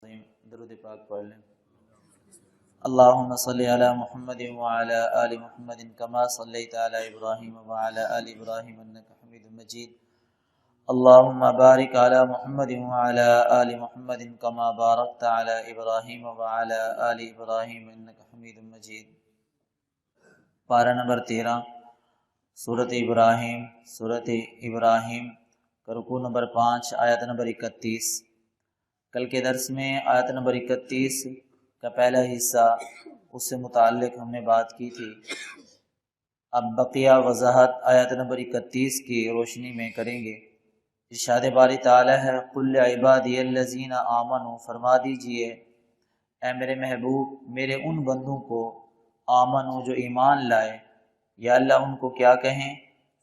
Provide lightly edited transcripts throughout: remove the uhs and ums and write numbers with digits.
درود پاک پڑھ لیں۔ اللہم صلی علی محمد وعلی آل محمد کما صلیت علی ابراہیم وعلی آل ابراہیم انک حمید مجید۔ اللہم بارک علی محمد وعلی آل محمد کما بارکت علی ابراہیم وعلی آل ابراہیم انک حمید مجید۔ پارہ نمبر 13 سورۃ ابراہیم رکوع نمبر 5 آیت نمبر 31۔ کل کے درس میں آیت نمبر 31 کا پہلا حصہ اس سے متعلق ہم نے بات کی تھی۔ اب بقیہ وضاحت آیت نمبر 31 کی روشنی میں کریں گے۔ ارشاد باری تعالی ہے قل عبادی الذین آمنوا، فرما دیجئے اے میرے محبوب میرے ان بندوں کو آمنوا جو ایمان لائے۔ یا اللہ ان کو کیا کہیں؟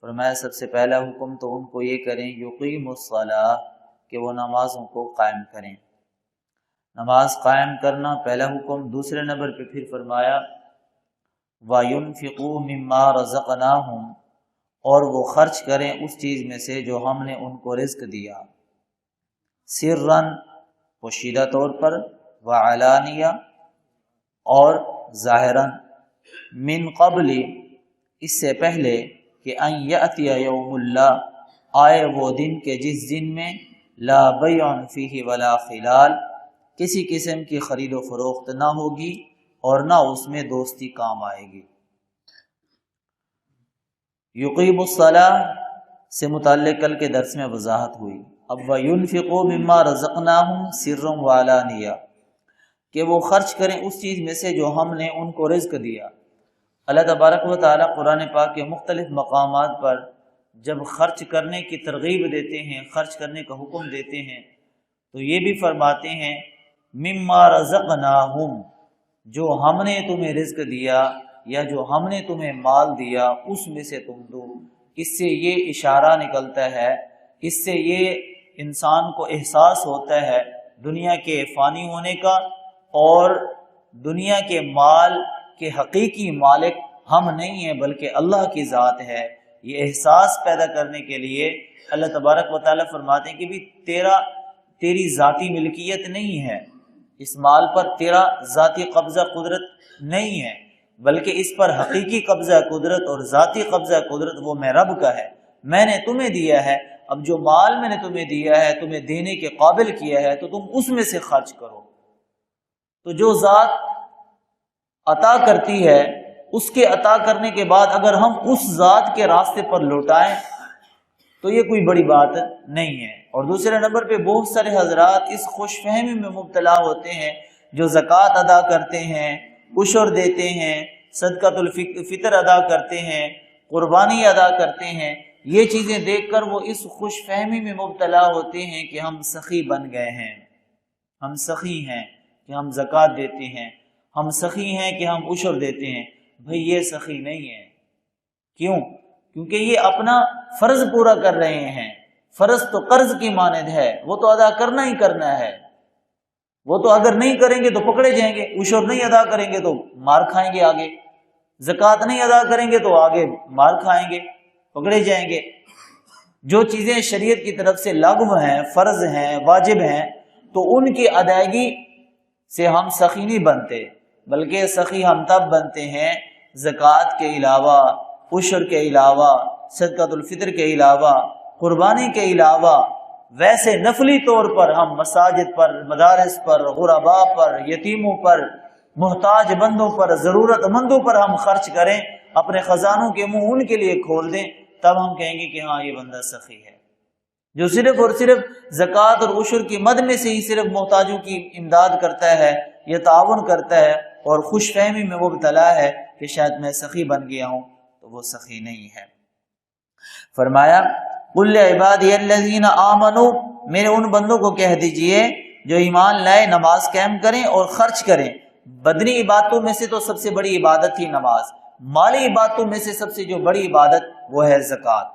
فرمایا سب سے پہلا حکم تو ان کو یہ کریں یقیموا الصلاۃ کہ وہ نمازوں کو قائم کریں۔ نماز قائم کرنا پہلا حکم۔ دوسرے نمبر پہ پھر فرمایا وَيُنْفِقُوا مِمَّا رَزَقْنَاهُمْ، اور وہ خرچ کریں اس چیز میں سے جو ہم نے ان کو رزق دیا، سرًا پوشیدہ طور پر، وعلانیہ اور ظاہراً، من قبل اس سے پہلے کہ ان یأتی یوم اللہ آئے وہ دن کے جس دن میں لا بیع فیہ ولا خلال کسی قسم کی خرید و فروخت نہ ہوگی اور نہ اس میں دوستی کام آئے گی۔ یقیم الصلاۃ سے متعلق کل کے درس میں وضاحت ہوئی۔ اب وَيُنْفِقُوا مِمَّا رَزَقْنَاهُمْ سِرًّا وَعَلَانِيَةً کہ وہ خرچ کریں اس چیز میں سے جو ہم نے ان کو رزق دیا۔ اللہ تبارک و تعالیٰ قرآن پاک کے مختلف مقامات پر جب خرچ کرنے کی ترغیب دیتے ہیں، خرچ کرنے کا حکم دیتے ہیں، تو یہ بھی فرماتے ہیں مما رزقناہم، جو ہم نے تمہیں رزق دیا یا جو ہم نے تمہیں مال دیا اس میں سے تم دو۔ اس سے یہ اشارہ نکلتا ہے، اس سے یہ انسان کو احساس ہوتا ہے دنیا کے فانی ہونے کا، اور دنیا کے مال کے حقیقی مالک ہم نہیں ہیں بلکہ اللہ کی ذات ہے۔ یہ احساس پیدا کرنے کے لیے اللہ تبارک و تعالیٰ فرماتے ہیں کہ بھی تیری ذاتی ملکیت نہیں ہے، اس مال پر تیرا ذاتی قبضہ قدرت نہیں ہے، بلکہ اس پر حقیقی قبضہ قدرت اور ذاتی قبضہ قدرت وہ میں رب کا ہے، میں نے تمہیں دیا ہے۔ اب جو مال میں نے تمہیں دیا ہے، تمہیں دینے کے قابل کیا ہے، تو تم اس میں سے خرچ کرو۔ تو جو ذات عطا کرتی ہے اس کے عطا کرنے کے بعد اگر ہم اس ذات کے راستے پر لوٹائیں تو یہ کوئی بڑی بات نہیں ہے۔ اور دوسرے نمبر پہ بہت سارے حضرات اس خوش فہمی میں مبتلا ہوتے ہیں، جو زکوٰۃ ادا کرتے ہیں، عشر دیتے ہیں، صدقۃ الفطر ادا کرتے ہیں، قربانی ادا کرتے ہیں، یہ چیزیں دیکھ کر وہ اس خوش فہمی میں مبتلا ہوتے ہیں کہ ہم سخی بن گئے ہیں، ہم سخی ہیں کہ ہم زکوٰۃ دیتے ہیں، ہم سخی ہیں کہ ہم عشر دیتے ہیں۔ بھئی یہ سخی نہیں ہے۔ کیوں؟ کیونکہ یہ اپنا فرض پورا کر رہے ہیں۔ فرض تو قرض کی مانند ہے، وہ تو ادا کرنا ہی کرنا ہے، وہ تو اگر نہیں کریں گے تو پکڑے جائیں گے، عشر نہیں ادا کریں گے تو مار کھائیں گے، آگے زکوٰۃ نہیں ادا کریں گے تو آگے مار کھائیں گے، پکڑے جائیں گے۔ جو چیزیں شریعت کی طرف سے لاگو ہیں، فرض ہیں، واجب ہیں، تو ان کی ادائیگی سے ہم سخی نہیں بنتے، بلکہ سخی ہم تب بنتے ہیں زکوٰۃ کے علاوہ، عشر کے علاوہ، صدقۃ الفطر کے علاوہ، قربانی کے علاوہ ویسے نفلی طور پر ہم مساجد پر، مدارس پر، غرباء پر، یتیموں پر، محتاج بندوں پر، ضرورت مندوں پر ہم خرچ کریں، اپنے خزانوں کے منہ ان کے لیے کھول دیں، تب ہم کہیں گے کہ ہاں یہ بندہ سخی ہے۔ جو صرف اور صرف زکوٰۃ اور عشر کی مد میں سے ہی صرف محتاجوں کی امداد کرتا ہے یا تعاون کرتا ہے اور خوش فہمی میں وہ مبتلا ہے کہ شاید میں سخی بن گیا ہوں، تو وہ سخی نہیں ہے۔ فرمایا قل عبادی الذین آمنوا، میرے ان بندوں کو کہہ دیجئے جو ایمان لائے، نماز قائم کریں اور خرچ کریں۔ بدنی عبادتوں میں سے تو سب سے بڑی عبادت ہی نماز، مالی عبادتوں میں سے سب سے جو بڑی عبادت وہ ہے زکوٰۃ۔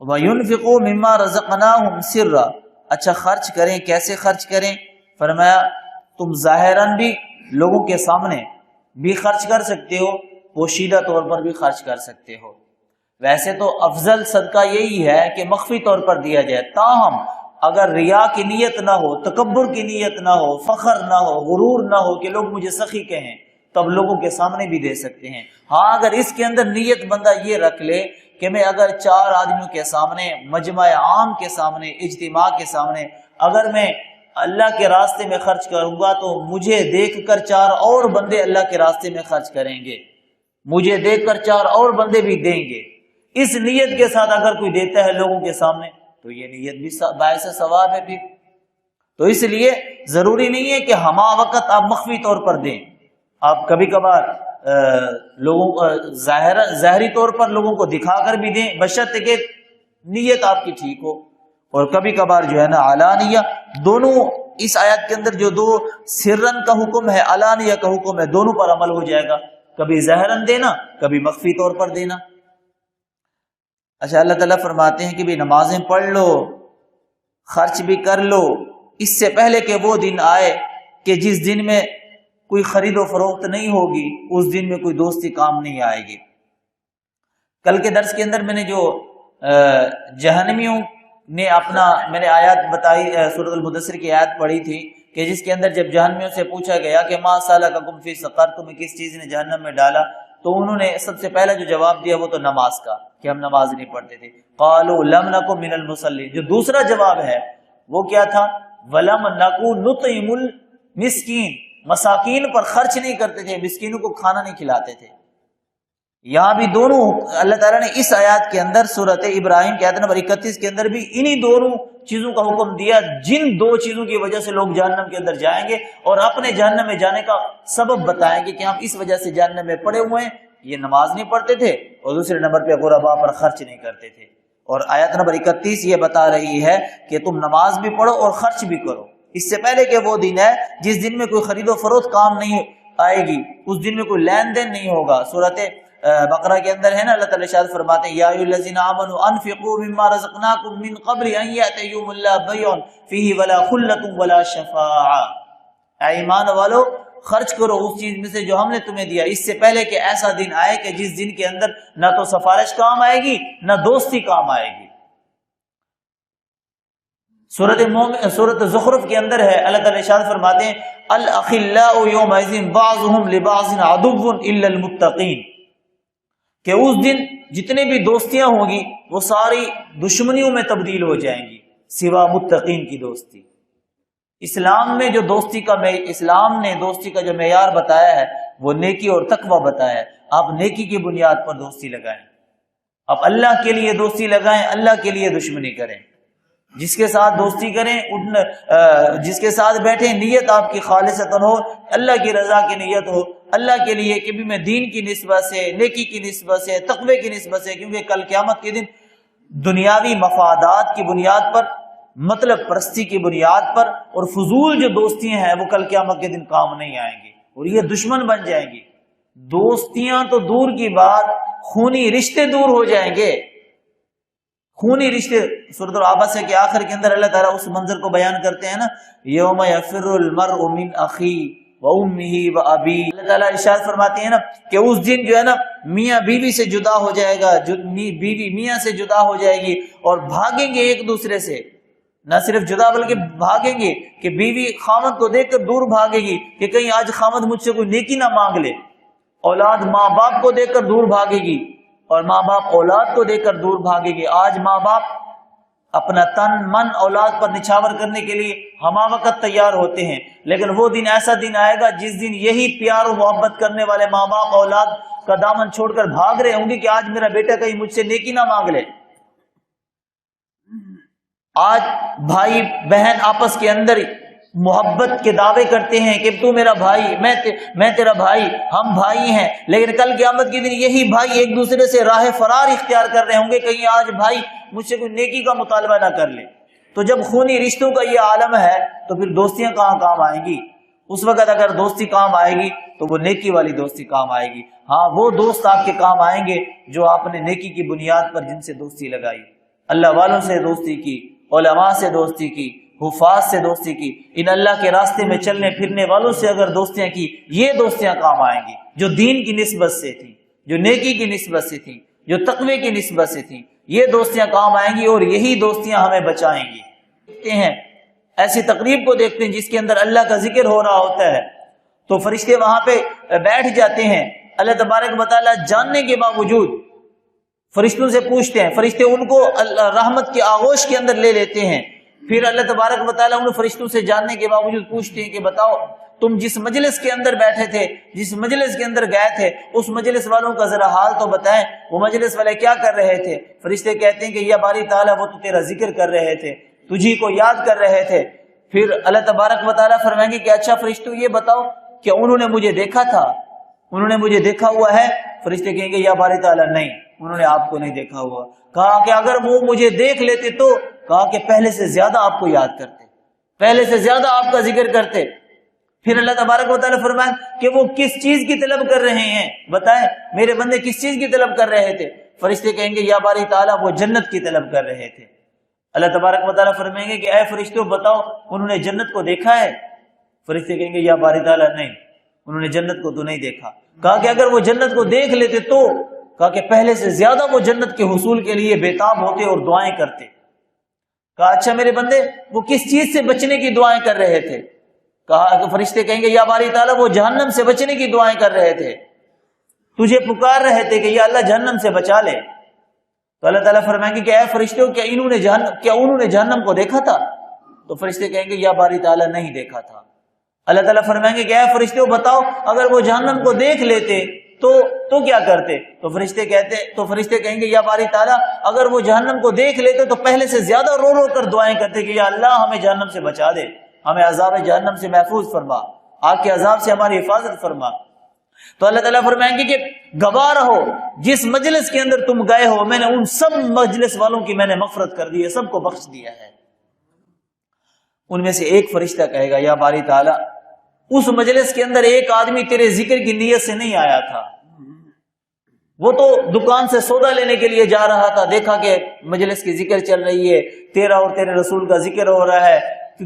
وَيُنْفِقُوا مِمَّا رَزَقْنَاهُمْ سِرًّا، اچھا خرچ کریں، کیسے خرچ کریں؟ فرمایا تم ظاہراً بھی لوگوں کے سامنے بھی خرچ کر سکتے ہو، پوشیدہ طور پر بھی خرچ کر سکتے ہو۔ ویسے تو افضل صدقہ یہی ہے کہ مخفی طور پر دیا جائے، تاہم اگر ریا کی نیت نہ ہو، تکبر کی نیت نہ ہو، فخر نہ ہو، غرور نہ ہو کہ لوگ مجھے سخی کہیں، تب لوگوں کے سامنے بھی دے سکتے ہیں۔ ہاں اگر اس کے اندر نیت بندہ یہ رکھ لے کہ میں اگر 4 آدمیوں کے سامنے، مجمع عام کے سامنے، اجتماع کے سامنے اگر میں اللہ کے راستے میں خرچ کروں گا تو مجھے دیکھ کر 4 اور بندے اللہ کے راستے میں خرچ کریں گے، مجھے دیکھ کر 4 اور بندے بھی دیں گے، اس نیت کے ساتھ اگر کوئی دیتا ہے لوگوں کے سامنے تو یہ نیت بھی باعث ثواب ہے پھر۔ تو اس لیے ضروری نہیں ہے کہ ہما وقت آپ مخفی طور پر دیں، آپ کبھی کبھار لوگوں ظاہری طور پر لوگوں کو دکھا کر بھی دیں، بشرطے کہ نیت آپ کی ٹھیک ہو، اور کبھی کبھار جو ہے نا علانیہ، دونوں اس آیت کے اندر جو 2 سرن کا حکم ہے، علانیہ کا حکم ہے، دونوں پر عمل ہو جائے گا، کبھی ظاہراً دینا، کبھی مخفی طور پر دینا۔ اچھا، اللہ تعالیٰ فرماتے ہیں کہ بھی نمازیں پڑھ لو، خرچ بھی کر لو، اس سے پہلے کہ وہ دن آئے کہ جس دن میں کوئی خرید و فروخت نہیں ہوگی، اس دن میں کوئی دوستی کام نہیں آئے گی۔ کل کے درس کے اندر میں نے جو جہنمیوں نے میں نے آیات بتائی، سورۃ المدثر کی آیت پڑھی تھی کہ جس کے اندر جب جہنمیوں سے پوچھا گیا کہ ما سلککم فی سقر، تمہیں کس چیز نے جہنم میں ڈالا، تو انہوں نے سب سے پہلا جو جواب دیا وہ تو نماز کا، کہ ہم نماز نہیں پڑھتے تھے۔ قالوا لم نک من المصلین، جو دوسرا جواب ہے وہ کیا تھا؟ ولم نک نطعم المسکین، مساکین پر خرچ نہیں کرتے تھے، مسکینوں کو کھانا نہیں کھلاتے تھے۔ یہاں بھی دونوں اللہ تعالیٰ نے اس آیات کے اندر سورۃ ابراہیم کی آیت نمبر 31 کے اندر بھی انہی دونوں چیزوں کا حکم دیا، جن 2 چیزوں کی وجہ سے لوگ جہنم کے اندر جائیں گے، اور اپنے جہنم میں جانے کا سبب بتائیں گے کہ ہم اس وجہ سے جہنم میں پڑے ہوئے ہیں، یہ نماز نہیں پڑھتے تھے، اور دوسرے نمبر پہ غرباء پر خرچ نہیں کرتے تھے۔ اور آیت نمبر 31 یہ بتا رہی ہے کہ تم نماز بھی پڑھو اور خرچ بھی کرو، اس سے پہلے کہ وہ دن ہے جس دن میں کوئی خرید و فروخت کام نہیں آئے گی، اس دن میں کوئی لین دین نہیں ہوگا۔ سورۃ بقرہ کے اندر ہے نا، اللہ تعالیٰ ارشاد فرماتے ہیں یا ایھا الذین آمنوا انفقوا مما رزقناکم من قبل ان یأتی یوم لا بیع فیہ ولا خلۃ ولا شفاعہ، اے ایمان والو خرچ کرو اس چیز میں سے جو ہم نے تمہیں دیا، اس سے پہلے کہ ایسا دن آئے کہ جس دن کے اندر نہ تو سفارش کام آئے گی نہ دوستی کام آئے گی۔ سورۃ زخرف کے اندر ہے، اللہ تعالیٰ ارشاد فرماتے ہیں الاخلاء یومئذ بعضهم لبعض عدو الا المتقین، کہ اس دن جتنے بھی دوستیاں ہوں گی وہ ساری دشمنیوں میں تبدیل ہو جائیں گی سوا متقین کی دوستی۔ اسلام میں جو اسلام نے دوستی کا جو معیار بتایا ہے وہ نیکی اور تقوی بتایا ہے۔ آپ نیکی کی بنیاد پر دوستی لگائیں، آپ اللہ کے لیے دوستی لگائیں، اللہ کے لیے دشمنی کریں، جس کے ساتھ دوستی کریں، جس کے ساتھ بیٹھیں، نیت آپ کی خالصتاً ہو، اللہ کی رضا کی نیت ہو، اللہ کے لیے کہ بھی میں دین کی نسبت سے، نیکی کی نسبت سے، تقوی کی نسبت سے، کیونکہ کل قیامت کے دن دنیاوی مفادات کی بنیاد پر، مطلب پرستی کی بنیاد پر اور فضول جو دوستیاں ہیں وہ کل قیامت کے دن کام نہیں آئیں گی اور یہ دشمن بن جائیں گی۔ دوستیاں تو دور کی بات، خونی رشتے دور ہو جائیں گے، خونی رشتے۔ سورۃ العبس کے آخر کے اندر اللہ تعالیٰ اس منظر کو بیان کرتے ہیں نا، یوم یفر المرء من اخیہ وامہ وابیہ، اللہ تعالیٰ ارشاد فرماتے ہیں نا کہ اس دن جو ہے نا میاں بیوی سے جدا ہو جائے گا، بیوی میاں سے جدا ہو جائے گی اور بھاگیں گے ایک دوسرے سے، نہ صرف جدا بلکہ بھاگیں گے کہ بیوی خامد کو دیکھ کر دور بھاگے گی کہ کہیں آج خامد مجھ سے کوئی نیکی نہ مانگ لے، اولاد ماں باپ کو دیکھ کر دور بھاگے گی اور ماں باپ اولاد کو دیکھ کر دور بھاگے گی۔ آج ماں باپ اپنا تن من اولاد پر نچھاور کرنے کے لیے ہما وقت تیار ہوتے ہیں، لیکن وہ دن ایسا دن آئے گا جس دن یہی پیار و محبت کرنے والے ماں باپ اولاد کا دامن چھوڑ کر بھاگ رہے ہوں گے کہ آج میرا بیٹا کہیں مجھ سے نیکی نہ مانگ لے۔ آج بھائی بہن آپس کے اندر محبت کے دعوے کرتے ہیں کہ تو میرا بھائی، میں تیرا بھائی، ہم بھائی ہیں، لیکن کل قیامت کے دن یہی بھائی ایک دوسرے سے راہ فرار اختیار کر رہے ہوں گے کہیں آج بھائی مجھ سے کوئی نیکی کا مطالبہ نہ کر لے۔ تو جب خونی رشتوں کا یہ عالم ہے تو پھر دوستیاں کہاں کام آئیں گی؟ اس وقت اگر دوستی کام آئے گی تو وہ نیکی والی دوستی کام آئے گی۔ ہاں وہ دوست آپ کے کام آئیں گے جو آپ نے نیکی کی بنیاد پر جن سے دوستی لگائی، اللہ والوں سے دوستی کی، علماء سے دوستی کی، حفاظ سے دوستی کی، ان اللہ کے راستے میں چلنے پھرنے والوں سے اگر دوستیاں کی، یہ دوستیاں کام آئیں گی جو دین کی نسبت سے تھیں، جو نیکی کی نسبت سے تھیں، جو تقوی کی نسبت سے تھیں، یہ دوستیاں کام آئیں گی اور یہی دوستیاں ہمیں بچائیں گی۔ دیکھتے ہیں، ایسی تقریب کو دیکھتے ہیں جس کے اندر اللہ کا ذکر ہو رہا ہوتا ہے تو فرشتے وہاں پہ بیٹھ جاتے ہیں۔ اللہ تبارک و تعالیٰ جاننے کے باوجود فرشتوں سے پوچھتے ہیں، فرشتے ان کو رحمت کے آغوش کے اندر لے لیتے ہیں۔ پھر اللہ تبارک و تعالیٰ ان فرشتوں سے جاننے کے باوجود پوچھتے ہیں کہ بتاؤ تم جس مجلس کے اندر بیٹھے تھے، جس مجلس کے اندر گئے تھے، اس مجلس والوں کا ذرا حال تو بتائیں، وہ مجلس والے کیا کر رہے تھے؟ فرشتے کہتے ہیں کہ یا باری تعالیٰ وہ تو تیرا ذکر کر رہے تھے، تجھی کو یاد کر رہے تھے۔ پھر اللہ تبارک و تعالیٰ فرمائیں گے کہ اچھا فرشتوں یہ بتاؤ کہ انہوں نے مجھے دیکھا تھا، انہوں نے مجھے دیکھا ہوا ہے؟ فرشتے کہیں گے یا باری تعالیٰ نہیں، انہوں نے آپ کو نہیں دیکھا ہوا۔ کہا کہ اگر وہ مجھے دیکھ لیتے تو؟ کہا کہ پہلے سے زیادہ آپ کو یاد کرتے، پہلے سے زیادہ آپ کا ذکر کرتے۔ پھر اللہ تبارک و تعالیٰ فرمائیں کہ وہ کس چیز کی طلب کر رہے ہیں؟ بتائیں میرے بندے کس چیز کی طلب کر رہے تھے؟ فرشتے کہیں گے یا باری تعالیٰ وہ جنت کی طلب کر رہے تھے۔ اللہ تبارک و تعالیٰ فرمائیں گے کہ اے فرشتوں بتاؤ انہوں نے جنت کو دیکھا ہے؟ فرشتے کہیں گے یا باری تعالیٰ نہیں، انہوں نے جنت کو تو نہیں دیکھا۔ کہا کہ اگر وہ جنت کو دیکھ لیتے تو؟ کہا کہ پہلے سے زیادہ وہ جنت کے حصول کے لیے بےتاب ہوتے اور دعائیں کرتے۔ کہا اچھا میرے بندے وہ کس چیز سے بچنے کی دعائیں کر رہے تھے؟ کہا کہ فرشتے کہیں گے یا باری تعالیٰ وہ جہنم سے بچنے کی دعائیں کر رہے تھے، تجھے پکار رہے تھے کہ یا اللہ جہنم سے بچا لے۔ تو اللہ تعالیٰ فرمائیں گے کہ اے فرشتوں کیا انہوں نے جہنم کو دیکھا تھا؟ تو فرشتے کہیں گے یا باری تعالیٰ نہیں دیکھا تھا۔ اللہ تعالیٰ فرمائیں گے کہ اے فرشتوں بتاؤ اگر وہ جہنم کو دیکھ لیتے تو کیا کرتے؟ تو فرشتے کہیں گے یا باری تعالیٰ اگر وہ جہنم کو دیکھ لیتے تو پہلے سے زیادہ رو رو کر دعائیں کرتے کہ یا اللہ ہمیں جہنم سے بچا دے، ہمیں عذاب جہنم سے محفوظ فرما، آگ کے عذاب سے ہماری حفاظت فرما۔ تو اللہ تعالیٰ فرمائیں گے کہ گواہ رہو جس مجلس کے اندر تم گئے ہو میں نے ان سب مجلس والوں کی میں نے مغفرت کر دی ہے، سب کو بخش دیا ہے۔ ان میں سے ایک فرشتہ کہے گا یا باری تعالیٰ اس مجلس کے اندر ایک آدمی تیرے ذکر کی نیت سے نہیں آیا تھا، وہ تو دکان سے سودا لینے کے لیے جا رہا تھا، دیکھا کہ مجلس کی ذکر چل رہی ہے، تیرا اور تیرے رسول کا ذکر ہو رہا ہے،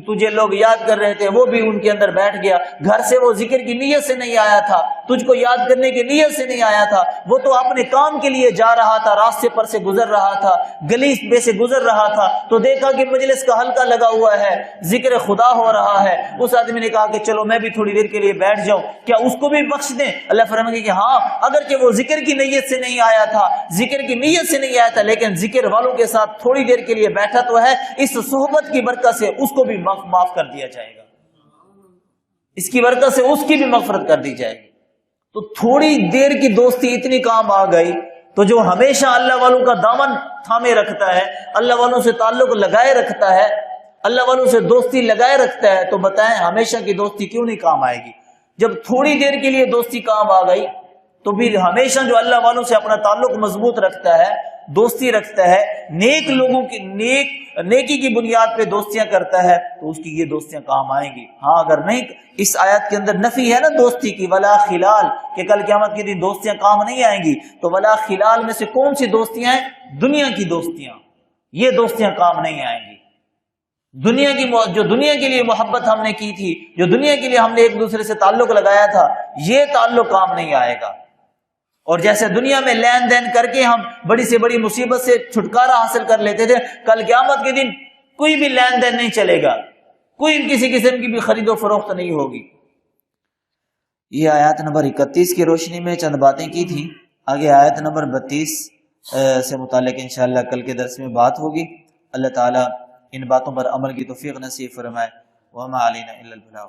تجھے لوگ یاد کر رہے تھے، وہ بھی ان کے اندر بیٹھ گیا۔ گھر سے وہ ذکر کی نیت سے نہیں آیا تھا، تجھ کو یاد کرنے کی نیت سے نہیں آیا تھا، وہ تو اپنے کام کے لیے جا رہا تھا، راستے پر سے گزر رہا تھا، گلی میں سے گزر رہا تھا تو دیکھا کہ مجلس کا حلقہ لگا ہوا ہے، ذکر خدا ہو رہا ہے۔ اس آدمی نے کہا کہ چلو میں بھی تھوڑی دیر کے لیے بیٹھ جاؤں، کیا اس کو بھی بخش دیں؟ اللہ فرمائیں گے کہ ہاں اگرچہ وہ ذکر کی نیت سے نہیں آیا تھا، ذکر کی نیت سے نہیں آیا تھا، لیکن ذکر والوں کے ساتھ تھوڑی دیر کے لیے بیٹھا تو ہے، اس صحبت کی برکت سے اس کو بھی معاف کر دیا جائے گا، اس کی برکت سے اس کی بھی مغفرت کر دی جائے گی۔ تو تھوڑی دیر کی دوستی اتنی کام آ گئی، تو جو ہمیشہ اللہ والوں کا دامن تھامے رکھتا ہے، اللہ والوں سے تعلق لگائے رکھتا ہے، اللہ والوں سے دوستی لگائے رکھتا ہے، تو بتائیں ہمیشہ کی دوستی کیوں نہیں کام آئے گی؟ جب تھوڑی دیر کے لیے دوستی کام آ گئی تو پھر ہمیشہ جو اللہ والوں سے اپنا تعلق مضبوط رکھتا ہے، دوستی رکھتا ہے، نیک لوگوں کی نیکی کی بنیاد پہ دوستیاں کرتا ہے، تو اس کی یہ دوستیاں کام آئیں گی۔ ہاں اگر نہیں، اس آیت کے اندر نفی ہے نا دوستی کی، ولا خلال، کہ کل قیامت کے دن دوستیاں کام نہیں آئیں گی، تو ولا خلال میں سے کون سی دوستیاں ہیں؟ دنیا کی دوستیاں، یہ دوستیاں کام نہیں آئیں گی۔ جو دنیا کے لیے محبت ہم نے کی تھی، جو دنیا کے لیے ہم نے ایک دوسرے سے تعلق لگایا تھا، یہ تعلق کام نہیں آئے گا۔ اور جیسے دنیا میں لین دین کر کے ہم بڑی سے بڑی مصیبت سے چھٹکارا حاصل کر لیتے تھے، کل قیامت کے دن کوئی بھی لین دین نہیں چلے گا، کوئی کسی قسم کی بھی خرید و فروخت نہیں ہوگی۔ یہ آیت نمبر 31 کی روشنی میں چند باتیں کی تھی، آگے آیت نمبر 32 سے متعلق انشاءاللہ کل کے درس میں بات ہوگی۔ اللہ تعالیٰ ان باتوں پر عمل کی توفیق نصیب فرمائے۔ وما علینا الا البلاغ۔